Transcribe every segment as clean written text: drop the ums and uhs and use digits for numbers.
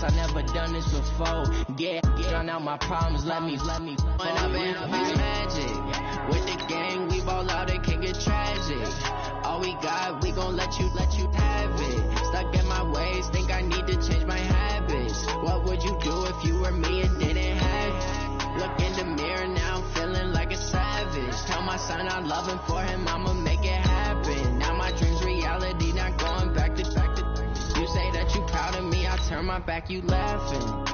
I never done this before. Get drown out my problems, let me. When I've been up is magic. With the gang, we ball out, it can get tragic. All we got, we gon' let you have it. Stuck in my ways, think I need to change my habits. What would you do if you were me and didn't have it? Look in the mirror now, I'm feeling like a savage. Tell my son I love him, for him I'ma make it happen. Now my dream's reality, not going back to. You say that you proud of me, I turn my back, you laughing.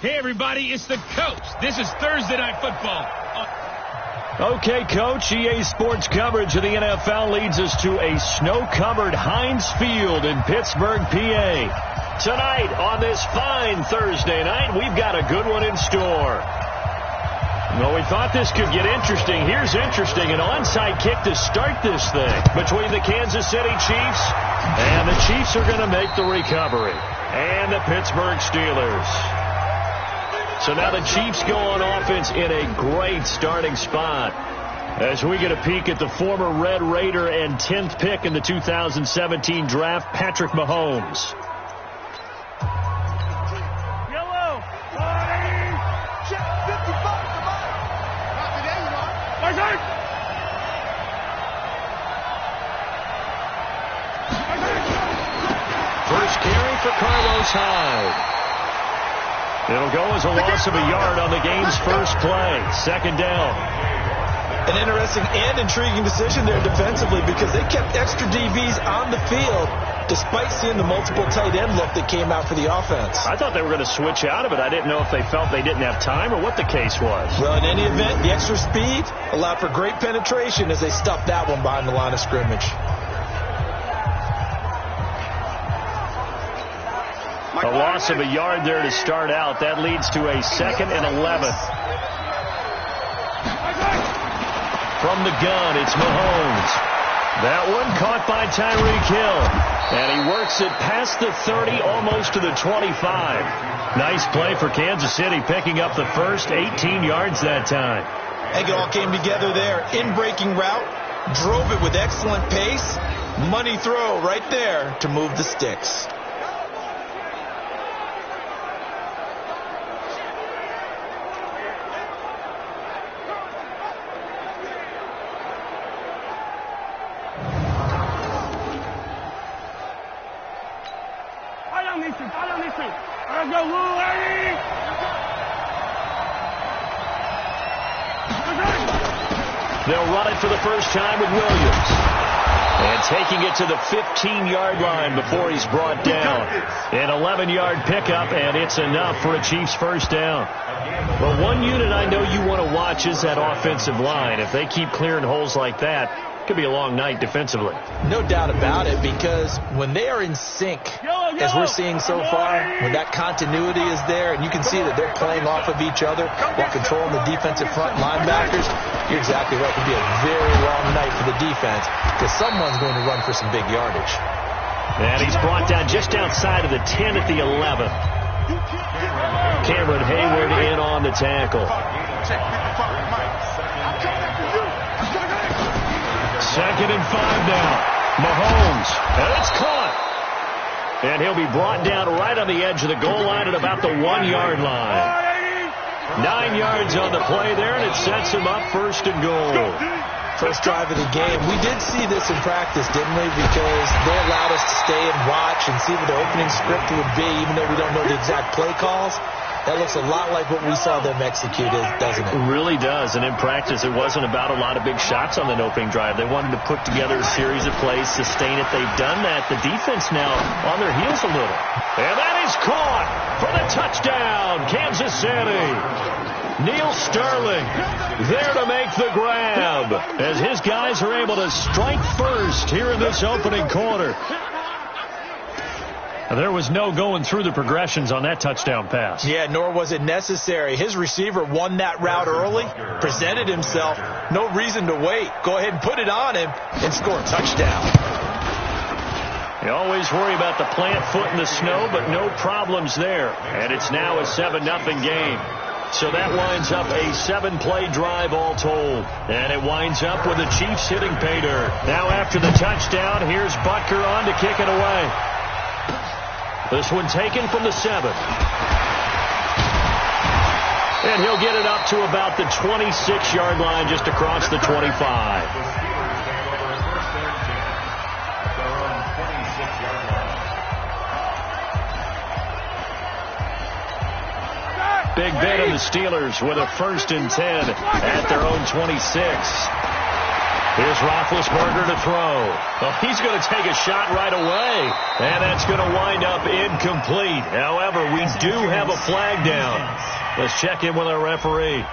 Hey, everybody, it's the coach. This is Thursday Night Football. Okay, Coach, EA Sports coverage of the NFL leads us to a snow-covered Heinz Field in Pittsburgh, PA. Tonight, on this fine Thursday night, we've got a good one in store. Well, we thought this could get interesting. Here's interesting, an onside kick to start this thing between the Kansas City Chiefs, and the Chiefs are going to make the recovery, and the Pittsburgh Steelers. So now the Chiefs go on offense in a great starting spot as we get a peek at the former Red Raider and 10th pick in the 2017 draft, Patrick Mahomes. Yellow, 40, check 55, come on. Not today, you know. First carry for Carlos Hyde. It'll go as a loss of a yard on the game's first play. Second down. An interesting and intriguing decision there defensively because they kept extra DBs on the field despite seeing the multiple tight end look that came out for the offense. I thought they were going to switch out of it. I didn't know if they felt they didn't have time or what the case was. Well, in any event, the extra speed allowed for great penetration as they stuffed that one behind the line of scrimmage. A loss of a yard there to start out. That leads to a 2nd and 11. From the gun, it's Mahomes. That one caught by Tyreek Hill. And he works it past the 30, almost to the 25. Nice play for Kansas City, picking up the first 18 yards that time. It all came together there. In-breaking route, drove it with excellent pace. Money throw right there to move the sticks. They'll run it for the first time with Williams. And taking it to the 15-yard line before he's brought down. An 11-yard pickup, and it's enough for a Chiefs first down. But one unit I know you want to watch is that offensive line. If they keep clearing holes like that, it could be a long night defensively. No doubt about it, because when they are in sync, as we're seeing so far, when that continuity is there and you can see that they're playing off of each other while controlling the defensive front linebackers, you're exactly right. It could be a very long night for the defense because someone's going to run for some big yardage. And he's brought down just outside of the 10 at the 11. Cameron Hayward in on the tackle. Second and 5 now. Mahomes, and it's caught. And he'll be brought down right on the edge of the goal line at about the 1-yard line. 9 yards on the play there, and it sets him up first and goal. First drive of the game. We did see this in practice, didn't we? Because they allowed us to stay and watch and see what the opening script would be, even though we don't know the exact play calls. That looks a lot like what we saw them execute, doesn't it? It really does. And in practice, it wasn't about a lot of big shots on that opening drive. They wanted to put together a series of plays, sustain it. They've done that. The defense now on their heels a little. And that is caught for the touchdown, Kansas City. Neil Sterling there to make the grab as his guys are able to strike first here in this opening quarter. There was no going through the progressions on that touchdown pass. Yeah, nor was it necessary. His receiver won that route early, presented himself. No reason to wait. Go ahead and put it on him and score a touchdown. You always worry about the plant foot in the snow, but no problems there. And it's now a 7-0 game. So that winds up a 7-play drive all told. And it winds up with the Chiefs hitting pay dirt. Now after the touchdown, here's Butker on to kick it away. This one taken from the 7. And he'll get it up to about the 26-yard line just across the 25. Big Ben and the Steelers with a 1st and 10 at their own 26. Here's Roethlisberger to throw. Well, he's going to take a shot right away, and that's going to wind up incomplete. However, we do have a flag down. Let's check in with our referee.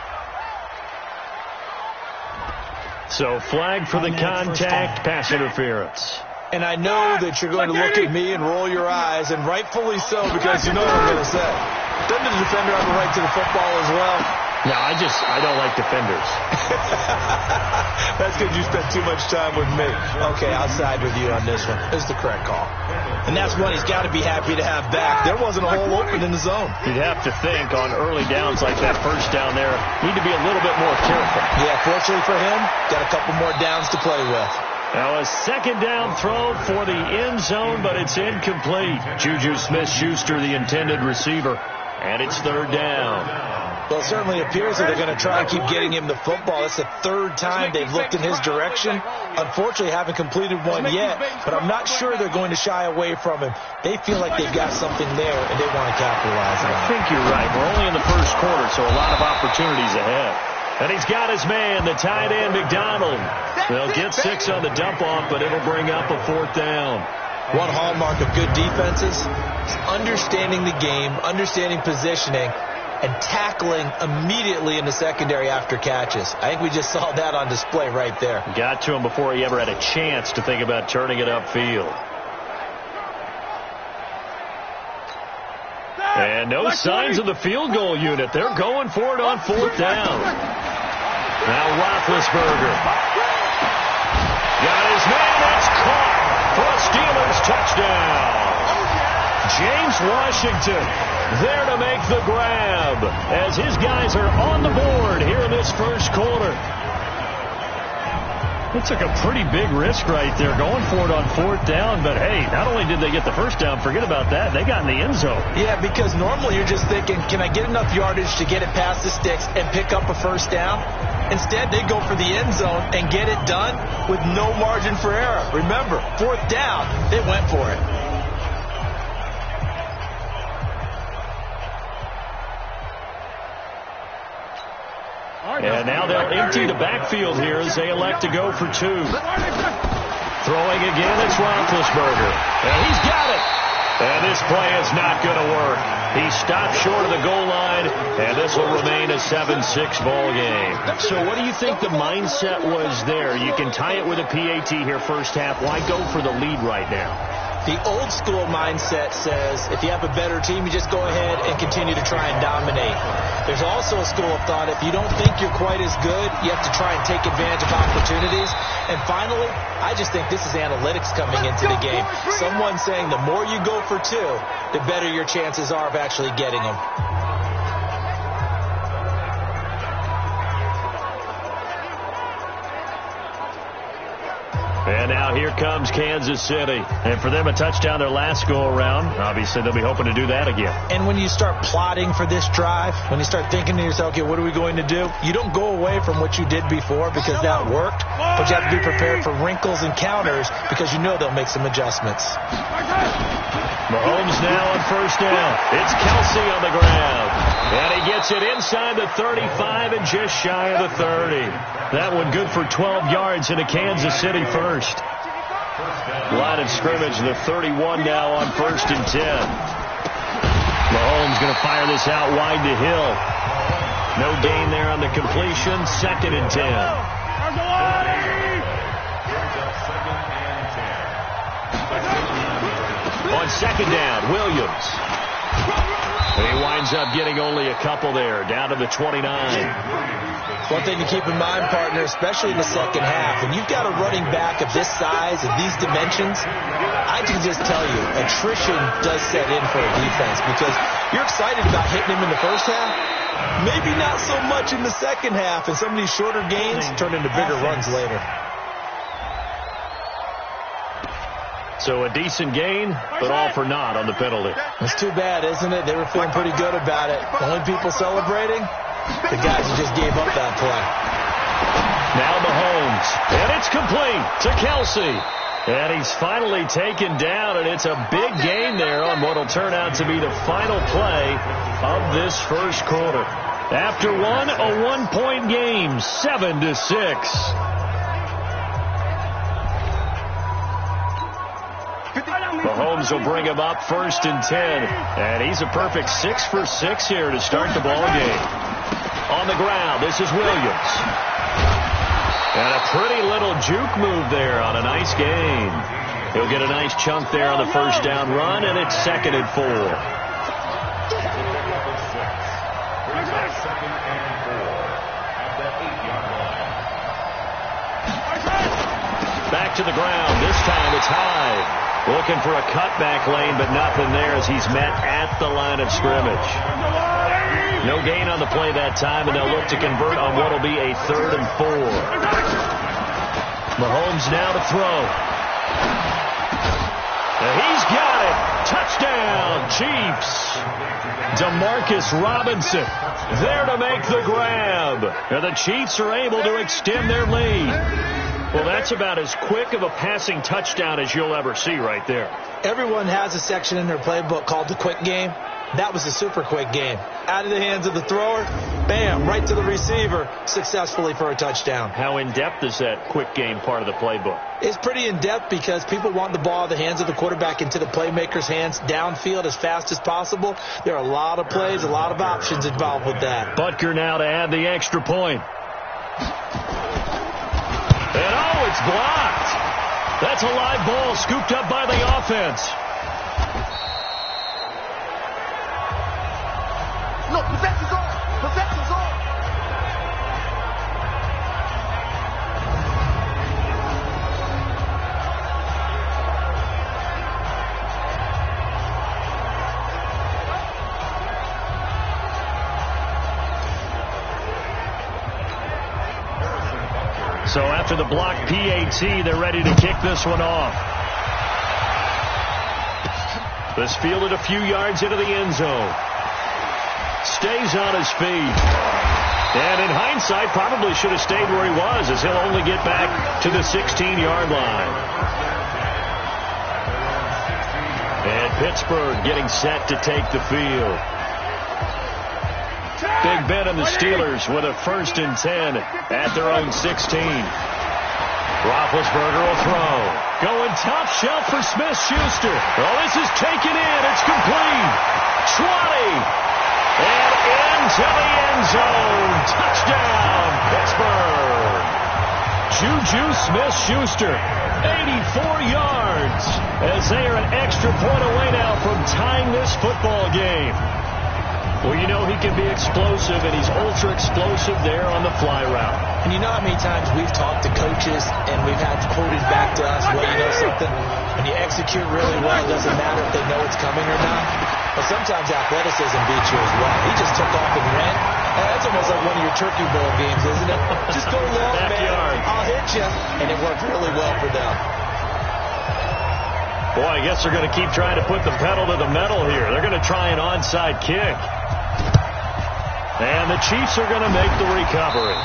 So, flag for the contact, pass interference. And I know that you're going to look at me and roll your eyes, and rightfully so, because you know what I'm going to say. Doesn't the defender have a right to the football as well? No, I don't like defenders. That's because you spent too much time with me. Okay, I'll side with you on this one. This is the correct call. And that's one he's got to be happy to have back. There wasn't a hole open in the zone. You'd have to think on early downs like that first down there, need to be a little bit more careful. Yeah, fortunately for him, got a couple more downs to play with. Now a second down throw for the end zone, but it's incomplete. Juju Smith-Schuster, the intended receiver, and it's 3rd down. Well, it certainly appears that they're going to try and keep getting him the football. It's the 3rd time they've looked in his direction. Unfortunately, haven't completed one yet, but I'm not sure they're going to shy away from him. They feel like they've got something there, and they want to capitalize on it. I think you're right. We're only in the first quarter, so a lot of opportunities ahead. And he's got his man, the tight end, McDonald. They'll get 6 on the dump-off, but it'll bring up a 4th down. One hallmark of good defenses is understanding the game, understanding positioning, and tackling immediately in the secondary after catches. I think we just saw that on display right there. Got to him before he ever had a chance to think about turning it upfield. And no signs of the field goal unit. They're going for it on 4th down. Now Roethlisberger. Got his man. That's caught for a Steelers touchdown. James Washington there to make the grab as his guys are on the board here in this first quarter. They took a pretty big risk right there going for it on 4th down, but hey, not only did they get the first down, forget about that, they got in the end zone. Yeah, because normally you're just thinking, can I get enough yardage to get it past the sticks and pick up a first down? Instead, they go for the end zone and get it done with no margin for error. Remember, 4th down, they went for it. And now they'll empty the backfield here as they elect to go for 2. Throwing again, it's Roethlisberger. And he's got it. And this play is not going to work. He stopped short of the goal line, and this will remain a 7-6 ball game. So what do you think the mindset was there? You can tie it with a PAT here first half. Why go for the lead right now? The old school mindset says if you have a better team, you just go ahead and continue to try and dominate. There's also a school of thought, if you don't think you're quite as good, you have to try and take advantage of opportunities. And finally, I just think this is analytics coming into the game. Someone saying the more you go for two, the better your chances are of actually getting them. And now here comes Kansas City. And for them, a touchdown their last go-around. Obviously, they'll be hoping to do that again. And when you start plotting for this drive, when you start thinking to yourself, okay, what are we going to do? You don't go away from what you did before because that worked, but you have to be prepared for wrinkles and counters because you know they'll make some adjustments. Mahomes now on first down. It's Kelsey on the ground. And he gets it inside the 35 and just shy of the 30. That one good for 12 yards into Kansas City first. Line of scrimmage, the 31 now on first and 10. Mahomes going to fire this out wide to Hill. No gain there on the completion. Second and 10. On second down, Williams. He winds up getting only a couple there, down to the 29. One thing to keep in mind, partner, especially in the second half, when you've got a running back of this size, of these dimensions, I can just tell you, attrition does set in for a defense because you're excited about hitting him in the first half, maybe not so much in the second half, and some of these shorter gains turn into bigger runs later. So a decent gain, but all for naught on the penalty. It's too bad, isn't it? They were feeling pretty good about it. The only people celebrating, the guys who just gave up that play. Now Mahomes, and it's complete to Kelsey. And he's finally taken down, and it's a big gain there on what will turn out to be the final play of this first quarter. After one, a one-point game, 7-6. Mahomes will bring him up first and 10. And he's a perfect 6 for 6 here to start the ball game. On the ground, this is Williams. And a pretty little juke move there on a nice gain. He'll get a nice chunk there on the first down run, and it's second and 4. Back to the ground. This time it's high. Looking for a cutback lane, but nothing there as he's met at the line of scrimmage. No gain on the play that time, and they'll look to convert on what will be a 3rd and 4. Mahomes now to throw. And he's got it. Touchdown, Chiefs. Demarcus Robinson there to make the grab. And the Chiefs are able to extend their lead. Well, that's about as quick of a passing touchdown as you'll ever see right there. Everyone has a section in their playbook called the quick game. That was a super quick game. Out of the hands of the thrower, bam, right to the receiver, successfully for a touchdown. How in-depth is that quick game part of the playbook? It's pretty in-depth because people want the ball in the hands of the quarterback into the playmaker's hands downfield as fast as possible. There are a lot of plays, a lot of options involved with that. Butker now to add the extra point. And oh, it's blocked. That's a live ball scooped up by the offense. No, possession's on. Possession's on. So after the block PAT, they're ready to kick this one off. This fielded a few yards into the end zone. Stays on his feet. And in hindsight, probably should have stayed where he was, as he'll only get back to the 16-yard line. And Pittsburgh getting set to take the field. Big Ben and the Steelers with a 1st and 10 at their own 16. Roethlisberger will throw. Going top shelf for Smith-Schuster. Oh, this is taken in. It's complete. 20. And into the end zone. Touchdown, Pittsburgh. Juju Smith-Schuster. 84 yards as they are an extra point away now from tying this football game. Well, you know he can be explosive, and he's ultra-explosive there on the fly route. And you know how many times we've talked to coaches and we've had quoted back to us, well, you know something, when you execute really well, it doesn't matter if they know it's coming or not. But sometimes athleticism beats you as well. He just took off and ran. That's almost like one of your Turkey Bowl games, isn't it? Just go long, man. I'll hit you. And it worked really well for them. Boy, I guess they're going to keep trying to put the pedal to the metal here. They're going to try an onside kick. And the Chiefs are going to make the recovery.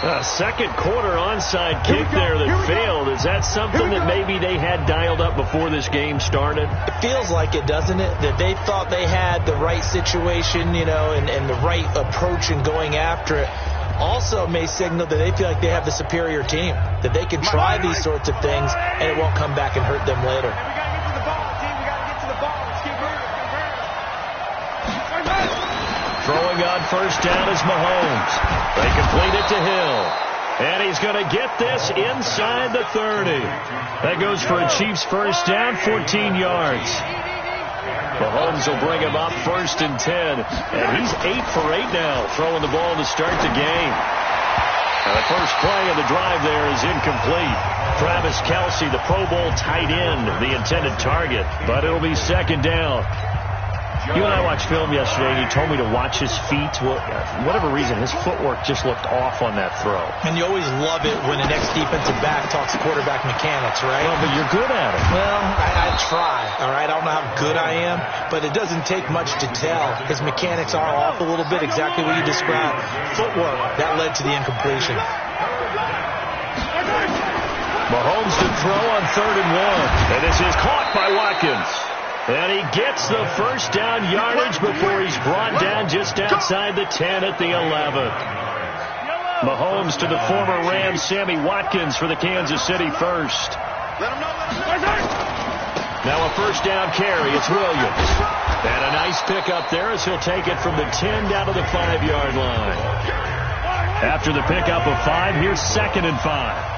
A second quarter onside kick there that failed. Is that something that maybe they had dialed up before this game started? It feels like it, doesn't it? That they thought they had the right situation, you know, and the right approach in going after it. Also may signal that they feel like they have the superior team, that they can try these sorts of things and it won't come back and hurt them later. Throwing on first down is Mahomes. They complete it to Hill. And he's going to get this inside the 30. That goes for a Chiefs first down, 14 yards. Mahomes will bring him up first and 10. And he's 8 for 8 now, throwing the ball to start the game. And the first play of the drive there is incomplete. Travis Kelce, the Pro Bowl tight end, the intended target. But it'll be second down. You and I watched film yesterday, and you told me to watch his feet. Well, for whatever reason, his footwork just looked off on that throw. And you always love it when the next defensive back talks quarterback mechanics, right? Well, but you're good at it. Well, I try, all right? I don't know how good I am, but it doesn't take much to tell. His mechanics are off a little bit, exactly what you described. Footwork, that led to the incompletion. Mahomes to throw on 3rd and 1. And this is caught by Watkins. And he gets the first down yardage before he's brought down just outside the 10 at the 11. Mahomes to the former Ram Sammy Watkins for the Kansas City first. Now a first down carry. It's Williams. And a nice pickup there as he'll take it from the 10 down to the 5-yard line. After the pickup of 5, here's 2nd and 5.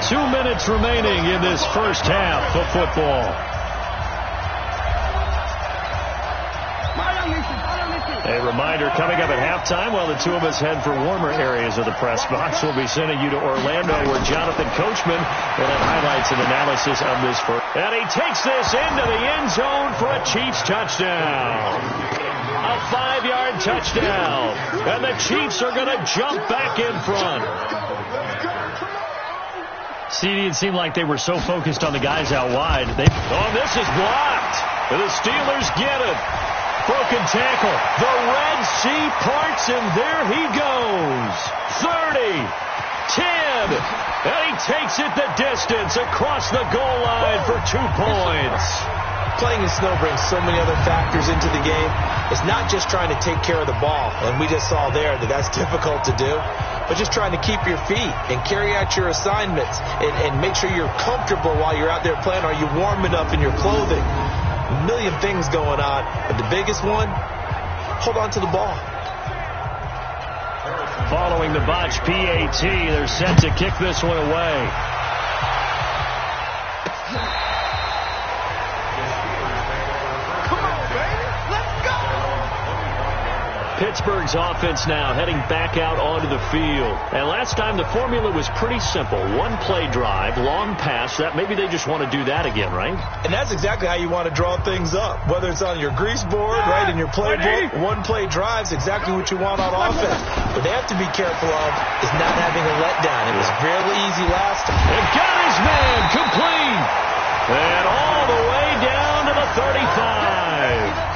2 minutes remaining in this first half of football. A reminder, coming up at halftime, while the two of us head for warmer areas of the press box, we'll be sending you to Orlando, where Jonathan Coachman will have highlights and analysis of this first. And he takes this into the end zone for a Chiefs touchdown. A 5-yard touchdown. And the Chiefs are going to jump back in front. See, it seemed like they were so focused on the guys out wide. Oh, this is blocked. The Steelers get it. Broken tackle. The Red Sea parts, and there he goes. 30, 10, and he takes it the distance across the goal line for 2 points. Playing in snow brings so many other factors into the game. It's not just trying to take care of the ball, and we just saw there that that's difficult to do, but just trying to keep your feet and carry out your assignments and make sure you're comfortable while you're out there playing. Are you warm enough in your clothing? A million things going on, but the biggest one, hold on to the ball. Following the botch PAT, they're set to kick this one away. Pittsburgh's offense now heading back out onto the field. And last time the formula was pretty simple. 1-play drive, long pass. That maybe they just want to do that again, right? And that's exactly how you want to draw things up. Whether it's on your grease board, right, in your playbook, 1-play drive's exactly what you want on offense. What they have to be careful of is not having a letdown. It was fairly easy last time. And got his man complete. And all the way down to the 35.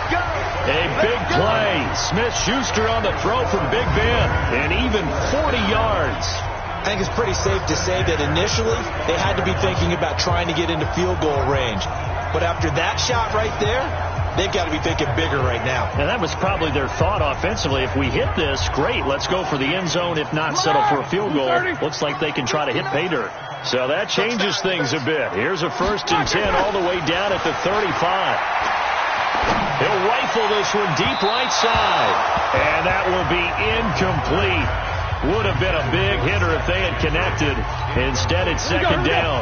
A big play. Smith-Schuster on the throw from Big Ben. And even 40 yards. I think it's pretty safe to say that initially they had to be thinking about trying to get into field goal range. But after that shot right there, they've got to be thinking bigger right now. And that was probably their thought offensively. If we hit this, great. Let's go for the end zone. If not, settle for a field goal. Looks like they can try to hit pay dirt. So that changes things a bit. Here's a 1st and 10 all the way down at the 35. He'll rifle this one deep right side. And that will be incomplete. Would have been a big hitter if they had connected. Instead, it's second down.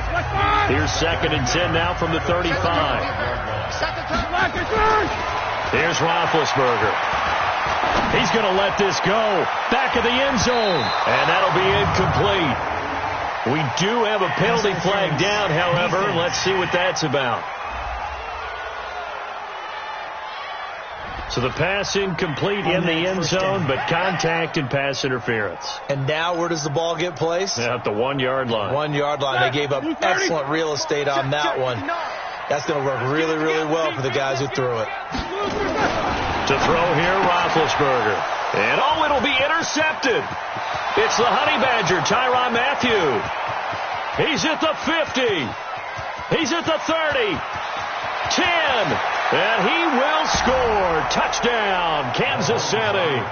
Here's 2nd and 10 now from the 35. Here's Roethlisberger. He's going to let this go. Back of the end zone. And that'll be incomplete. We do have a penalty flag down, however. Let's see what that's about. So the pass incomplete in the end zone, but contact and pass interference. And now where does the ball get placed? At the 1 yard line. 1 yard line. They gave up excellent real estate on that one. That's going to work really, really well for the guys who threw it. To throw here, Roethlisberger. And it'll be intercepted. It's the Honey Badger, Tyrann Mathieu. He's at the 50. He's at the 30. 10. And he will score. Touchdown, Kansas City.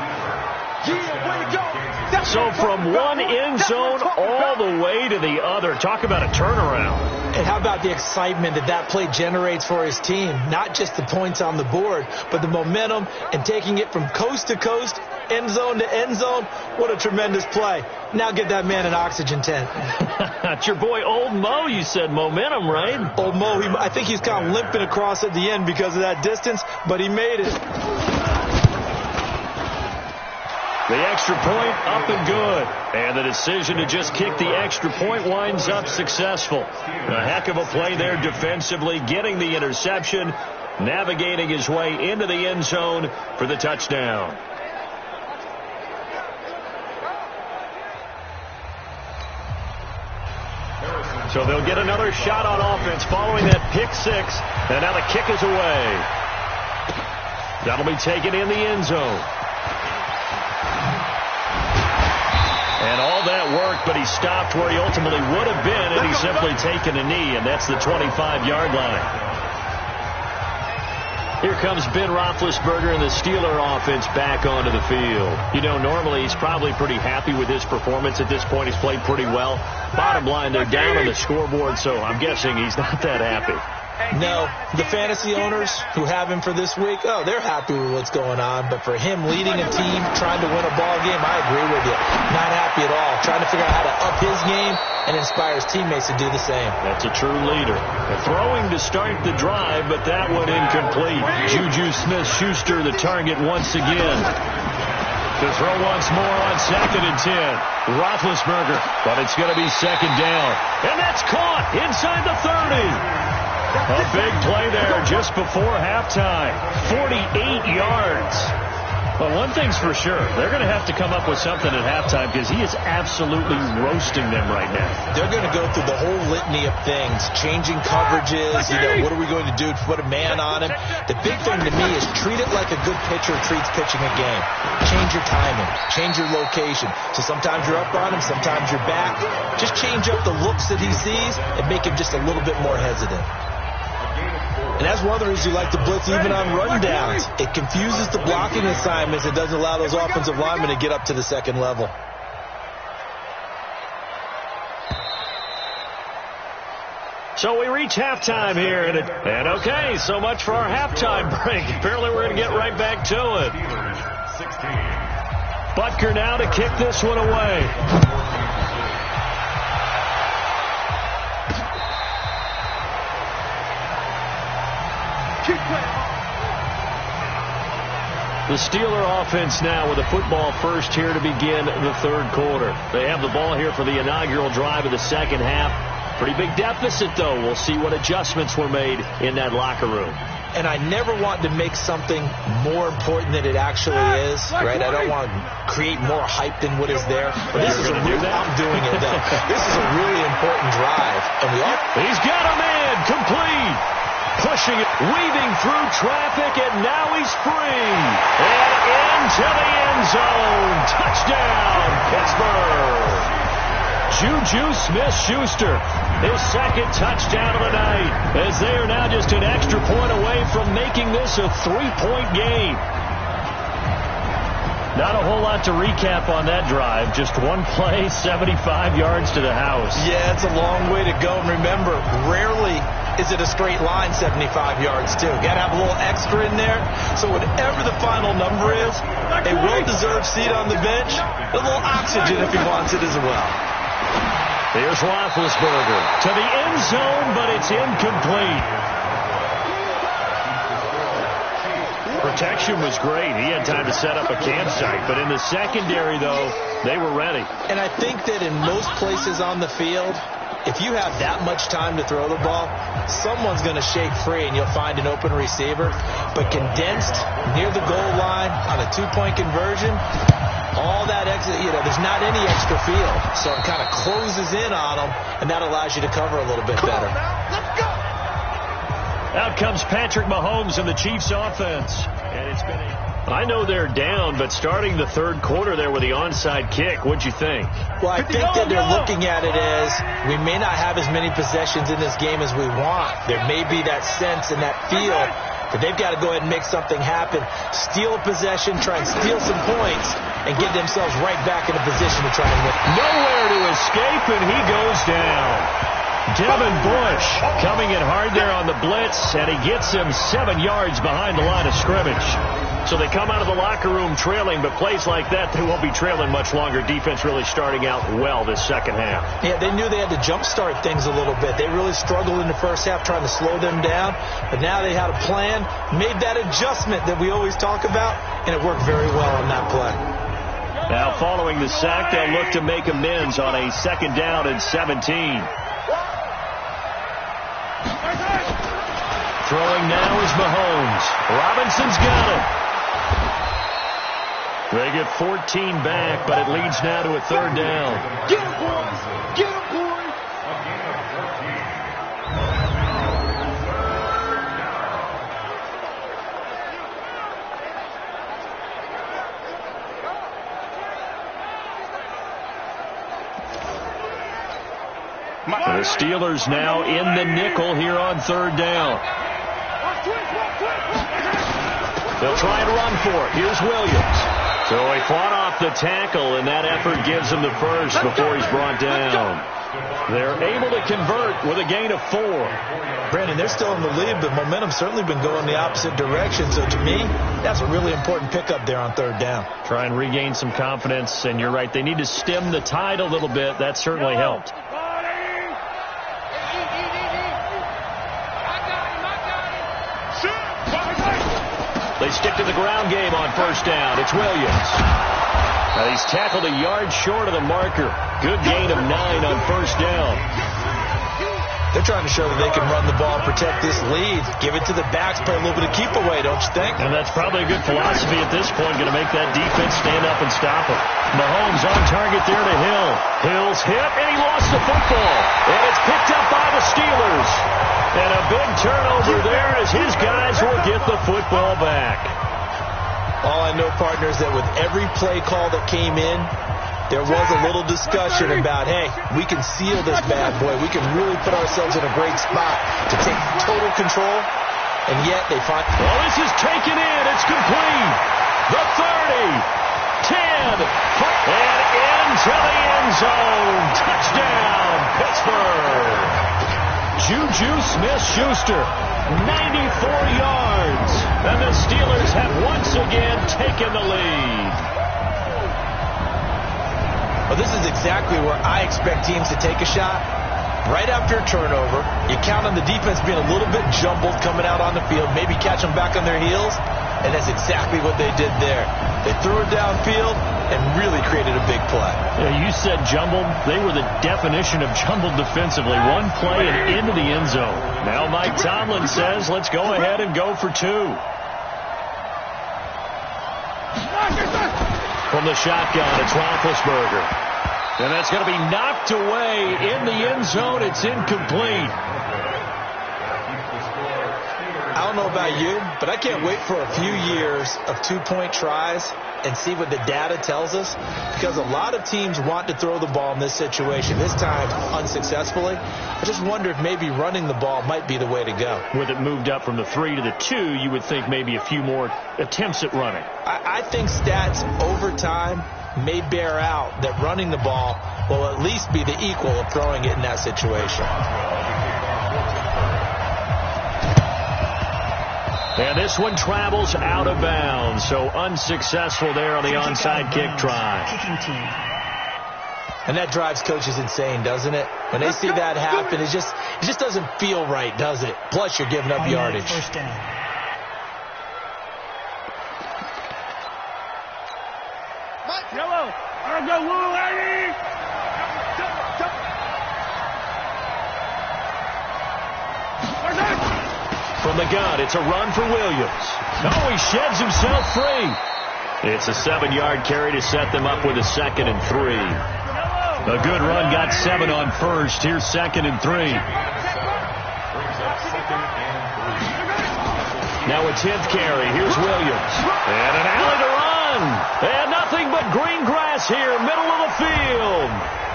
So from one end zone all the way to the other. Talk about a turnaround. And how about the excitement that play generates for his team? Not just the points on the board, but the momentum and taking it from coast to coast, end zone to end zone. What a tremendous play. Now get that man an oxygen tent. It's your boy Old Mo, you said. Momentum, right? Old Mo, I think he's kind of limping across at the end because of that distance, but he made it. The extra point up and good. And the decision to just kick the extra point winds up successful. A heck of a play there defensively, getting the interception, navigating his way into the end zone for the touchdown. So they'll get another shot on offense following that pick six. And now the kick is away. That'll be taken in the end zone. And all that worked, but he stopped where he ultimately would have been, and he's simply taken a knee, and that's the 25-yard line. Here comes Ben Roethlisberger and the Steeler offense back onto the field. You know, normally he's probably pretty happy with his performance at this point. He's played pretty well. Bottom line, they're down on the scoreboard, so I'm guessing he's not that happy. No, the fantasy owners who have him for this week, they're happy with what's going on. But for him leading a team, trying to win a ball game, I agree with you. Not happy at all. Trying to figure out how to up his game and inspire his teammates to do the same. That's a true leader. Throwing to start the drive, but that one incomplete. Juju Smith-Schuster the target once again. To throw once more on 2nd and 10. Roethlisberger, but it's going to be second down. And that's caught inside the 30. A big play there just before halftime. 48 yards. Well, one thing's for sure. They're going to have to come up with something at halftime because he is absolutely roasting them right now. They're going to go through the whole litany of things, changing coverages, what are we going to do to put a man on him? The big thing to me is treat it like a good pitcher treats pitching a game. Change your timing, change your location. So sometimes you're up on him, sometimes you're back. Just change up the looks that he sees and make him just a little bit more hesitant. And that's one of the reasons you like to blitz even on rundowns. It confuses the blocking assignments. It doesn't allow those offensive linemen to get up to the second level. So we reach halftime here. And okay, so much for our halftime break. Apparently we're going to get right back to it. Butker now to kick this one away. The Steeler offense now with a football first here to begin the third quarter. They have the ball here for the inaugural drive of the second half. Pretty big deficit, though. We'll see what adjustments were made in that locker room. And I never want to make something more important than it actually is, right? I don't want to create more hype than what is there. But this is I'm doing it, though. This is a really important drive. And he's got a man complete. Pushing it, weaving through traffic, and now he's free. And into the end zone. Touchdown, Pittsburgh. Juju Smith-Schuster, his second touchdown of the night, as they are now just an extra point away from making this a 3-point game. Not a whole lot to recap on that drive. Just one play, 75 yards to the house. Yeah, it's a long way to go. And remember, rarely is it a straight line 75 yards too? Got to have a little extra in there. So whatever the final number is, a well-deserved seat on the bench, a little oxygen if he wants it as well. Here's Roethlisberger to the end zone, but it's incomplete. Protection was great. He had time to set up a campsite, but in the secondary, though, they were ready. And I think that in most places on the field, if you have that much time to throw the ball, someone's going to shake free and you'll find an open receiver. But condensed near the goal line on a two-point conversion, all that extra, there's not any extra field. So it kind of closes in on them, and that allows you to cover a little bit better. Let's go. Out comes Patrick Mahomes in the Chiefs offense. And it's been I know they're down, but starting the third quarter there with the onside kick, what'd you think? Well, I think that they're looking at it as we may not have as many possessions in this game as we want. There may be that sense and that feel that they've got to go ahead and make something happen, steal a possession, try and steal some points, and get themselves right back in a position to try and win. Nowhere to escape, and he goes down. Devin Bush coming in hard there on the blitz, and he gets him 7 yards behind the line of scrimmage. So they come out of the locker room trailing, but plays like that, they won't be trailing much longer. Defense really starting out well this second half. Yeah, they knew they had to jumpstart things a little bit. They really struggled in the first half trying to slow them down, but now they had a plan, made that adjustment that we always talk about, and it worked very well on that play. Now following the sack, they'll look to make amends on a 2nd down and 17. Throwing now is Mahomes. Robinson's got it. They get 14 back, but it leads now to a 3rd down. Get him, boys! Get him, boys! The Steelers now in the nickel here on 3rd down. They'll try and run for it. Here's Williams. So he fought off the tackle, and that effort gives him the first before he's brought down. They're able to convert with a gain of 4. Brandon, they're still in the lead, but momentum's certainly been going the opposite direction. So to me, that's a really important pickup there on 3rd down. Try and regain some confidence, and you're right. They need to stem the tide a little bit. That certainly helped. They stick to the ground game on 1st down. It's Williams. He's tackled a yard short of the marker. Good gain of 9 on 1st down. They're trying to show that they can run the ball and protect this lead. Give it to the backs, play a little bit of keep away, don't you think? And that's probably a good philosophy at this point. Going to make that defense stand up and stop him. Mahomes on target there to Hill. Hill's hit, and he lost the football. And it's picked up by the Steelers. And a big turnover there as his guys will get the football back. All I know, partner, is that with every play call that came in, there was a little discussion about, hey, we can seal this bad boy. We can really put ourselves in a great spot to take total control, and yet they find... Well, this is taken in. It's complete. The 30, 10, and into the end zone. Touchdown, Pittsburgh. Juju Smith-Schuster, 94 yards. And the Steelers have once again taken the lead. Well, this is exactly where I expect teams to take a shot. Right after a turnover, you count on the defense being a little bit jumbled coming out on the field, maybe catch them back on their heels, and that's exactly what they did there. They threw it downfield and really created a big play. Yeah, you said jumbled. They were the definition of jumbled defensively. One play and into the end zone. Now Mike Tomlin says, let's go ahead and go for 2. From the shotgun, it's Roethlisberger. And that's going to be knocked away in the end zone. It's incomplete. I don't know about you, but I can't wait for a few years of 2-point tries and see what the data tells us, because a lot of teams want to throw the ball in this situation, this time unsuccessfully. I just wonder if maybe running the ball might be the way to go. With it moved up from the 3 to the 2, you would think maybe a few more attempts at running. I think stats over time may bear out that running the ball will at least be the equal of throwing it in that situation. And this one travels out of bounds, so unsuccessful there on the onside kick try. And that drives coaches insane, doesn't it? When they see that happen, it just doesn't feel right, does it? Plus, you're giving up yardage. First down. Yellow. I'll go, Lou, Eddie. From the gun, it's a run for Williams. Oh, he sheds himself free. It's a 7-yard carry to set them up with a 2nd and 3. A good run got 7 on first. Here's 2nd and 3. Now a 10th carry. Here's Williams. And an alley to run. And nothing but green grass here, middle of the field.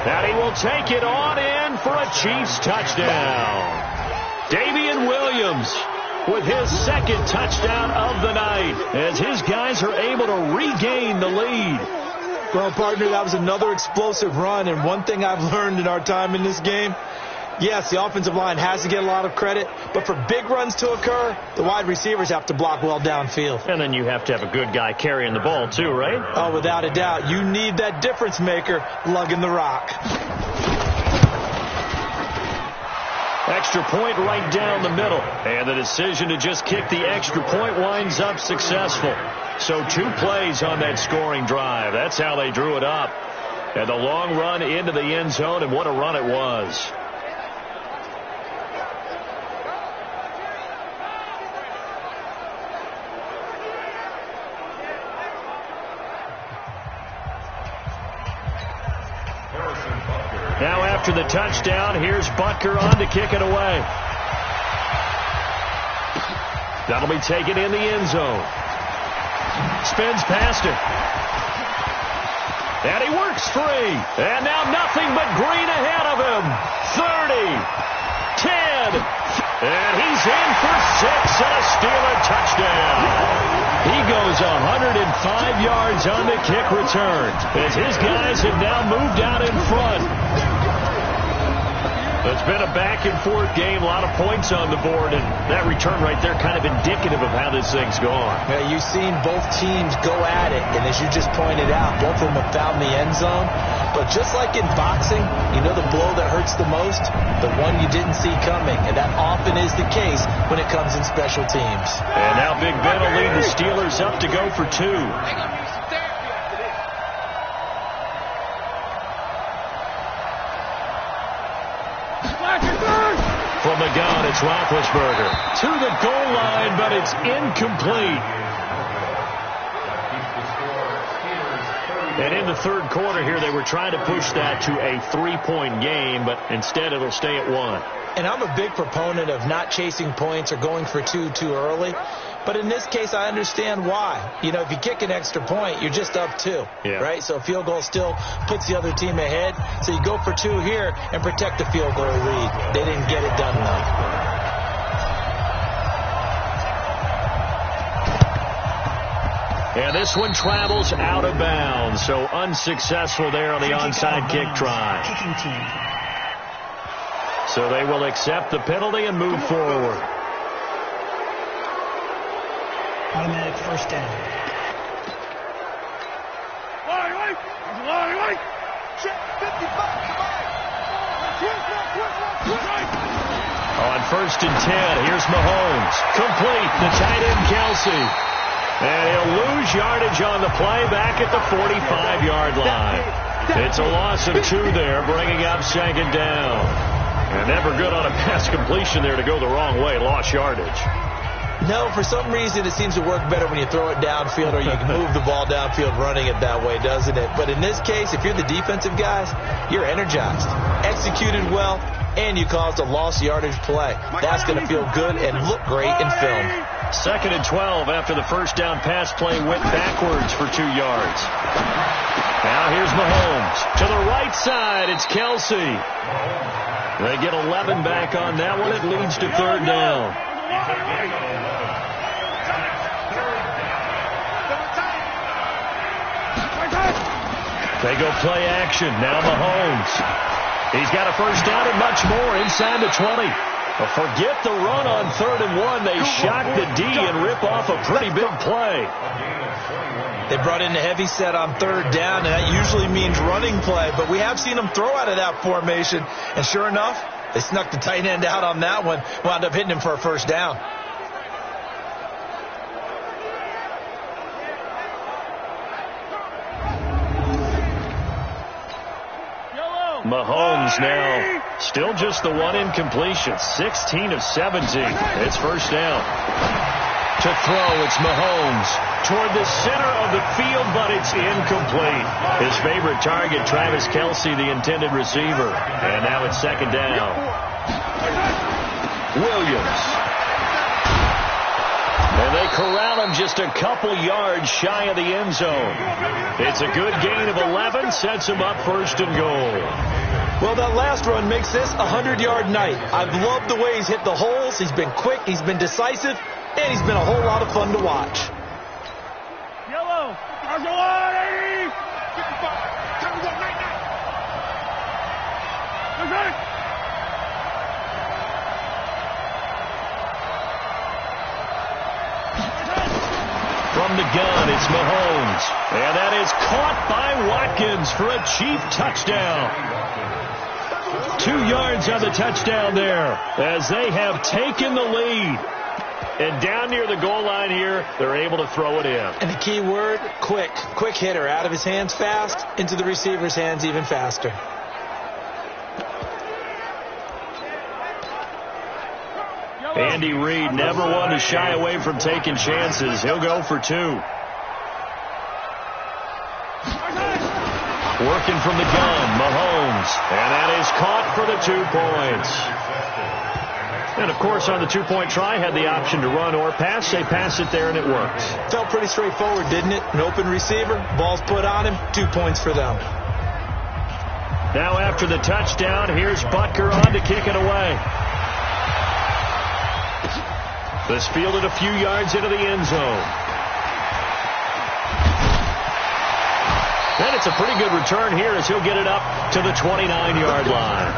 And he will take it on in for a Chiefs touchdown. Damian Williams with his 2nd touchdown of the night as his guys are able to regain the lead. Well, partner, that was another explosive run, and one thing I've learned in our time in this game, yes, the offensive line has to get a lot of credit, but for big runs to occur, the wide receivers have to block well downfield. And then you have to have a good guy carrying the ball too, right? Oh, without a doubt. You need that difference maker lugging the rock. Extra point right down the middle. And the decision to just kick the extra point winds up successful. So 2 plays on that scoring drive. That's how they drew it up. And the long run into the end zone, and what a run it was. Now after the touchdown, here's Butker on to kick it away. That'll be taken in the end zone. Spins past it. And he works free. And now nothing but green ahead of him. 30, 10, and he's in for 6 and a Steeler touchdown. He goes 105 yards on the kick return as his guys have now moved out in front. It's been a back-and-forth game, a lot of points on the board, and that return right there kind of indicative of how this thing's gone. Yeah, you've seen both teams go at it, and as you just pointed out, both of them have found the end zone. But just like in boxing, you know the blow that hurts the most? The one you didn't see coming, and that often is the case when it comes in special teams. And now Big Ben will lead the Steelers up to go for 2. From the gun, it's Roethlisberger to the goal line, but it's incomplete. And in the third quarter here, they were trying to push that to a 3-point game, but instead it'll stay at 1. And I'm a big proponent of not chasing points or going for 2 too early. But in this case, I understand why. You know, if you kick an extra point, you're just up 2, right? So a field goal still puts the other team ahead. So you go for 2 here and protect the field goal lead. They didn't get it done, though. And this one travels out of bounds, so unsuccessful there on the onside kick try. Kicking team. So they will accept the penalty and move forward. Automatic first down. On 1st and 10, here's Mahomes. Complete, the tight end Kelsey. And he'll lose yardage on the play back at the 45-yard line. It's a loss of 2 there, bringing up 2nd down. And never good on a pass completion there to go the wrong way, lost yardage. No, for some reason it seems to work better when you throw it downfield or you can move the ball downfield running it that way, doesn't it? But in this case, if you're the defensive guys, you're energized, executed well, and you caused a lost yardage play. That's going to feel good and look great in film. 2nd and 12 after the first down pass play went backwards for 2 yards. Now here's Mahomes. To the right side, it's Kelsey. They get 11 back on that one. It leads to 3rd down. They go play action. Now Mahomes. He's got a first down and much more inside the 20. Well, forget the run on 3rd and 1. They shock the D and rip off a pretty big play. They brought in a heavy set on 3rd down, and that usually means running play. But we have seen them throw out of that formation. And sure enough, they snuck the tight end out on that one. Wound up hitting him for a 1st down. Mahomes now still just the one incompletion. 16 of 17. It's 1st down. To throw, it's Mahomes toward the center of the field, but it's incomplete. His favorite target, Travis Kelce, the intended receiver. And now it's 2nd down. Williams. And they corral him just a couple yards shy of the end zone. It's a good gain of 11, sets him up 1st and goal. Well, that last run makes this a 100-yard night. I've loved the way he's hit the holes. He's been quick, he's been decisive, and he's been a whole lot of fun to watch. Yellow. Argelati. 55. Tell me what, night. From the gun, it's Mahomes. And that is caught by Watkins for a Chief touchdown. 2 yards on the touchdown there as they have taken the lead. And down near the goal line here, they're able to throw it in. And the key word, quick. Quick hitter. Out of his hands fast, into the receiver's hands even faster. Andy Reid never one to shy away from taking chances. He'll go for 2. Working from the gun, Mahomes. And that is caught for the 2 points. And, of course, on the 2-point try, had the option to run or pass. They pass it there, and it works. Felt pretty straightforward, didn't it? An open receiver, ball's put on him, 2 points for them. Now after the touchdown, here's Butker on to kick it away. This fielded a few yards into the end zone. And it's a pretty good return here as he'll get it up to the 29-yard line.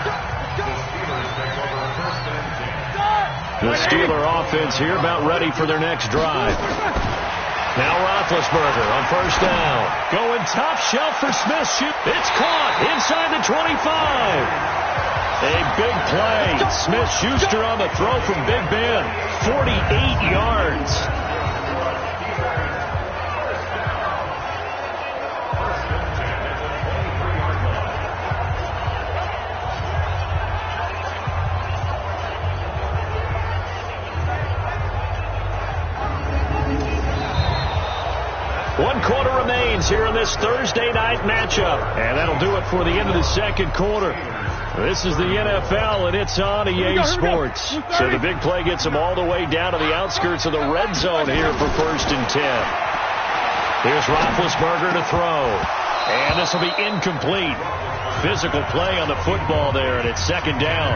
The Steeler offense here about ready for their next drive. Now Roethlisberger on 1st down. Going top shelf for Smith. It's caught inside the 25. A big play. Smith-Schuster on the throw from Big Ben. 48 yards. One quarter remains here in this Thursday night matchup. And that'll do it for the end of the 2nd quarter. This is the NFL, and it's on EA Sports. So the big play gets them all the way down to the outskirts of the red zone here for 1st and 10. Here's Roethlisberger to throw. And this will be incomplete. Physical play on the football there, and it's 2nd down.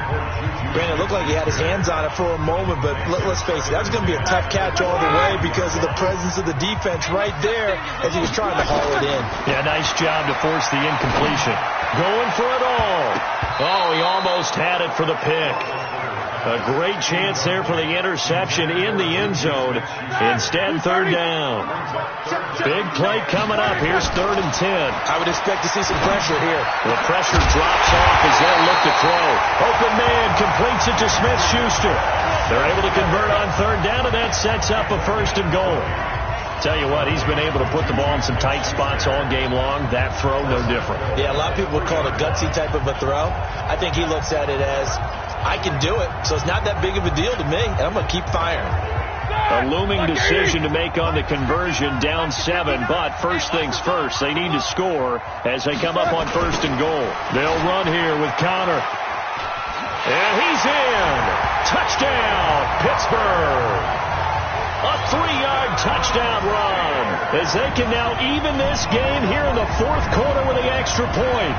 Brandon, it looked like he had his hands on it for a moment, but let's face it, that was going to be a tough catch all the way because of the presence of the defense right there as he was trying to haul it in. Yeah, nice job to force the incompletion. Going for it all. Oh, he almost had it for the pick. A great chance there for the interception in the end zone. Instead, 3rd down. Big play coming up. Here's 3rd and 10. I would expect to see some pressure here. The pressure drops off as they'll look to throw. Open man completes it to Smith-Schuster. They're able to convert on 3rd down, and that sets up a 1st and goal. Tell you what, he's been able to put the ball in some tight spots all game long. That throw, no different. Yeah, a lot of people would call it a gutsy type of a throw. I think he looks at it as, I can do it, so it's not that big of a deal to me, and I'm going to keep firing. A looming decision to make on the conversion, down 7, but first things first, they need to score as they come up on 1st and goal. They'll run here with Connor. And he's in. Touchdown, Pittsburgh. A 3-yard touchdown run as they can now even this game here in the 4th quarter with the extra point.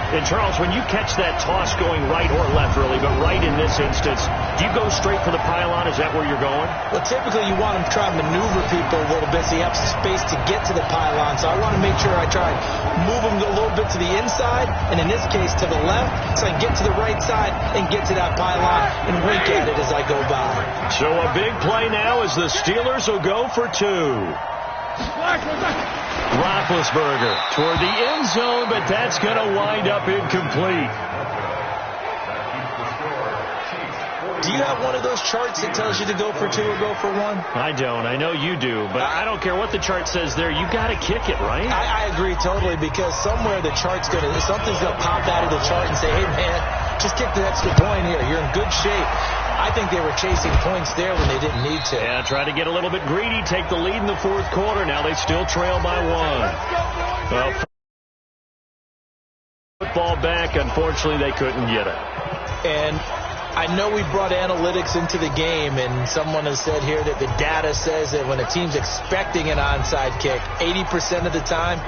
And, Charles, when you catch that toss going right or left, really, but right in this instance, do you go straight for the pylon? Is that where you're going? Well, typically you want to try and maneuver people a little bit so you have space to get to the pylon. So I want to make sure I try and move them a little bit to the inside, and in this case to the left, so I can get to the right side and get to that pylon and wink at it as I go by. So a big play now as the Steelers will go for two. Roethlisberger toward the end zone, but that's going to wind up incomplete. Do you have one of those charts that tells you to go for two or go for one? I don't. I know you do, but I don't care what the chart says there. You got to kick it, right? I agree totally, because somewhere the chart's going to, something's going to pop out of the chart and say, hey, man, just kick the extra point here. You're in good shape. I think they were chasing points there when they didn't need to. Yeah, try to get a little bit greedy, take the lead in the fourth quarter. Now they still trail by one. Well, football back, unfortunately, they couldn't get it. And I know we brought analytics into the game, and someone has said here that the data says that when a team's expecting an onside kick, 80% of the time,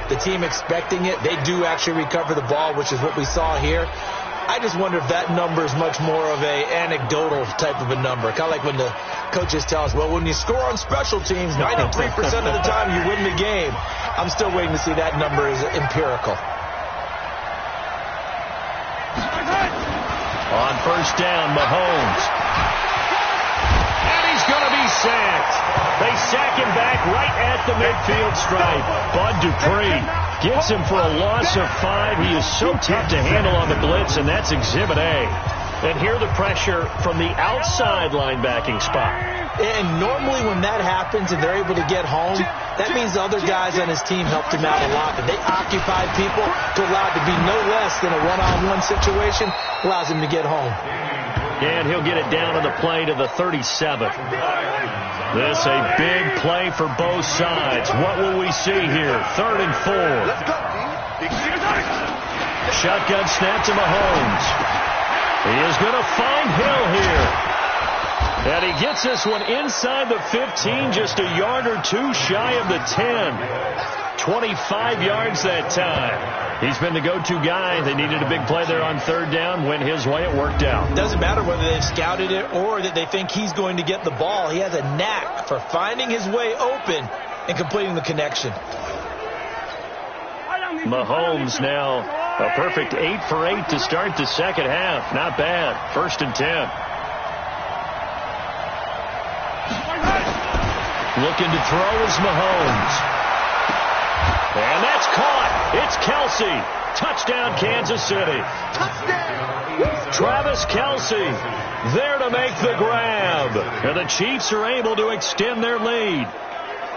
the team expecting it, they do actually recover the ball, which is what we saw here. I just wonder if that number is much more of a anecdotal type of a number. Kind of like when the coaches tell us, well, when you score on special teams, 93% of the time you win the game. I'm still waiting to see that number is empirical. On first down, Mahomes. And he's going to be sacked. They sack him back right at the midfield stripe. Bud Dupree gets him for a loss of 5. He is so tough to handle on the blitz, and that's Exhibit A. And here the pressure from the outside linebacking spot. And normally when that happens and they're able to get home, that means the other guys on his team helped him out a lot. But they occupied people to allow it to be no less than a one-on-one situation, allows him to get home. And he'll get it down on the play to the 37. This a big play for both sides. What will we see here? 3rd and 4. Shotgun snap to Mahomes. He is going to find Hill here. And he gets this one inside the 15, just a yard or two shy of the 10. 25 yards that time. He's been the go-to guy. They needed a big play there on 3rd down. Went his way. It worked out. Doesn't matter whether they've scouted it or that they think he's going to get the ball. He has a knack for finding his way open and completing the connection. Mahomes now a perfect 8 for 8 to start the second half. Not bad. 1st and 10. Looking to throw is Mahomes. And that's caught. It's Kelsey. Touchdown, Kansas City. Travis Kelsey there to make the grab. And the Chiefs are able to extend their lead.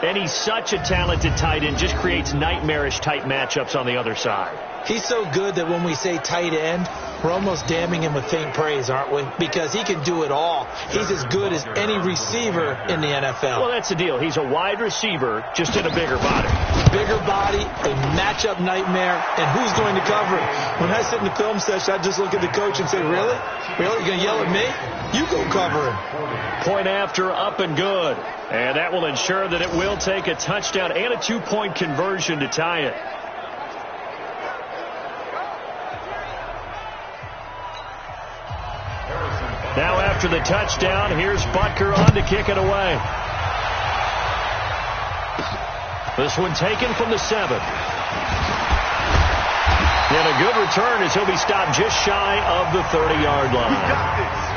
And he's such a talented tight end. Just creates nightmarish-type matchups on the other side. He's so good that when we say tight end, we're almost damning him with faint praise, aren't we? Because he can do it all. He's as good as any receiver in the NFL. Well, that's the deal. He's a wide receiver, just in a bigger body. Bigger body, a matchup nightmare, and who's going to cover him? When I sit in the film session, I just look at the coach and say, really? Really? You're going to yell at me? You go cover him. Point after, up and good. And that will ensure that it will take a touchdown and a 2-point conversion to tie it. Now after the touchdown, here's Butker on to kick it away. This one taken from the 7. And a good return as he'll be stopped just shy of the 30-yard line.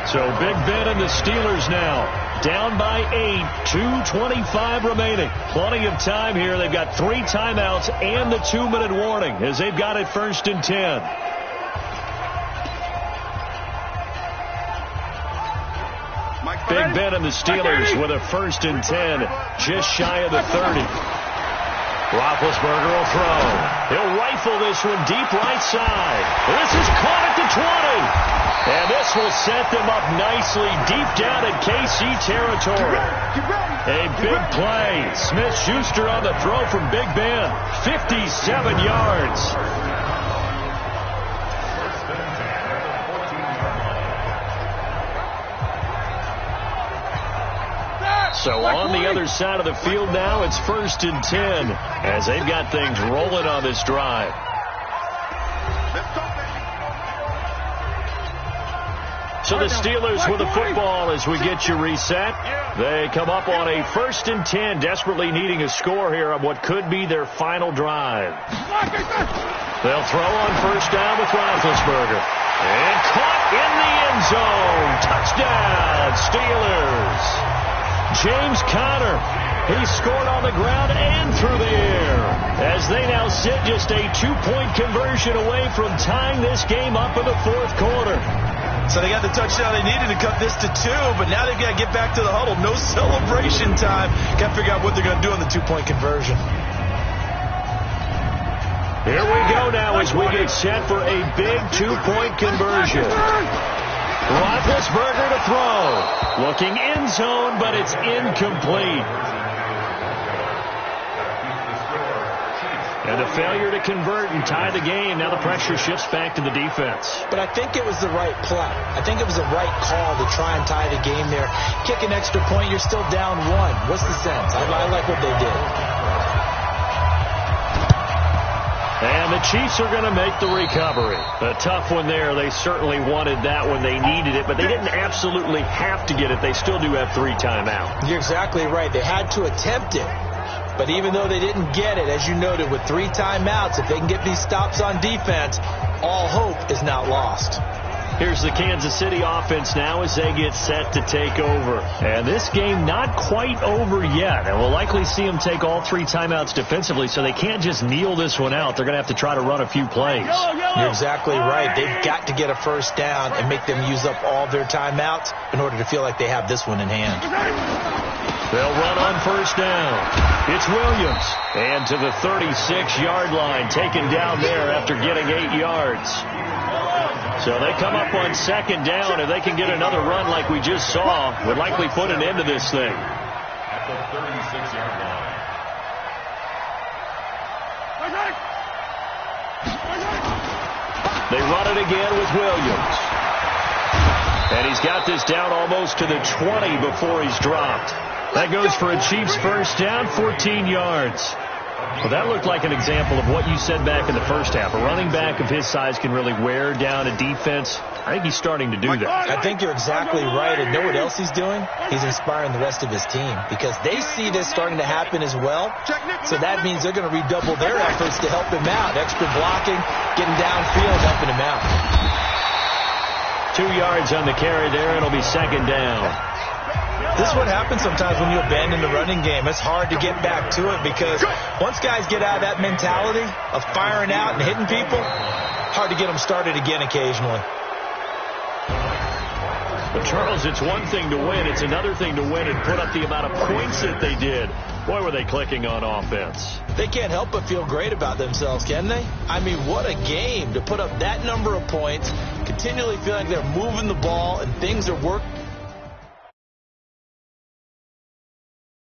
So Big Ben and the Steelers now down by 8, 2:25 remaining. Plenty of time here. They've got 3 timeouts and the 2-minute warning as they've got it 1st and 10. Big Ben and the Steelers with a 1st and 10, just shy of the 30. Roethlisberger will throw. He'll rifle this one deep right side. This is caught at the 20. And this will set them up nicely deep down in KC territory. A big play. Smith-Schuster on the throw from Big Ben. 57 yards. So on the other side of the field now, it's 1st and 10 as they've got things rolling on this drive. So the Steelers with the football as we get you reset. They come up on a 1st and 10, desperately needing a score here on what could be their final drive. They'll throw on 1st down with Roethlisberger. And caught in the end zone. Touchdown, Steelers. James Conner. He scored on the ground and through the air as they now sit just a 2-point conversion away from tying this game up in the 4th quarter. So they got the touchdown they needed to cut this to 2, but now they've got to get back to the huddle. No celebration time. Got to figure out what they're going to do on the 2-point conversion. Here we go now as we get set for a big 2-point conversion. Roethlisberger to throw. Looking end zone, but it's incomplete. And a failure to convert and tie the game. Now the pressure shifts back to the defense. But I think it was the right play. I think it was the right call to try and tie the game there. Kick an extra point, you're still down 1. What's the sense? I like what they did. And the Chiefs are going to make the recovery. A tough one there. They certainly wanted that when they needed it, but they didn't absolutely have to get it. They still do have 3 timeouts. You're exactly right. They had to attempt it. But even though they didn't get it, as you noted, with 3 timeouts, if they can get these stops on defense, all hope is not lost. Here's the Kansas City offense now as they get set to take over. And this game not quite over yet. And we'll likely see them take all 3 timeouts defensively, so they can't just kneel this one out. They're going to have to try to run a few plays. You're exactly right. They've got to get a 1st down and make them use up all their timeouts in order to feel like they have this one in hand. They'll run on 1st down. It's Williams. And to the 36-yard line, taken down there after getting 8 yards. So they come up on 2nd down. If they can get another run like we just saw, would likely put an end to this thing. At the 36-yard line. They run it again with Williams. And he's got this down almost to the 20 before he's dropped. That goes for a Chiefs 1st down, 14 yards. Well, that looked like an example of what you said back in the first half. A running back of his size can really wear down a defense. I think he's starting to do that. I think you're exactly right. And know what else he's doing? He's inspiring the rest of his team because they see this starting to happen as well. So that means they're going to redouble their efforts to help him out. Extra blocking, getting downfield, helping him out. 2 yards on the carry there. It'll be 2nd down. This is what happens sometimes when you abandon the running game. It's hard to get back to it because once guys get out of that mentality of firing out and hitting people, hard to get them started again occasionally. But, Charles, it's one thing to win. It's another thing to win and put up the amount of points that they did. Boy, were they clicking on offense. They can't help but feel great about themselves, can they? I mean, what a game to put up that number of points, continually feeling like they're moving the ball and things are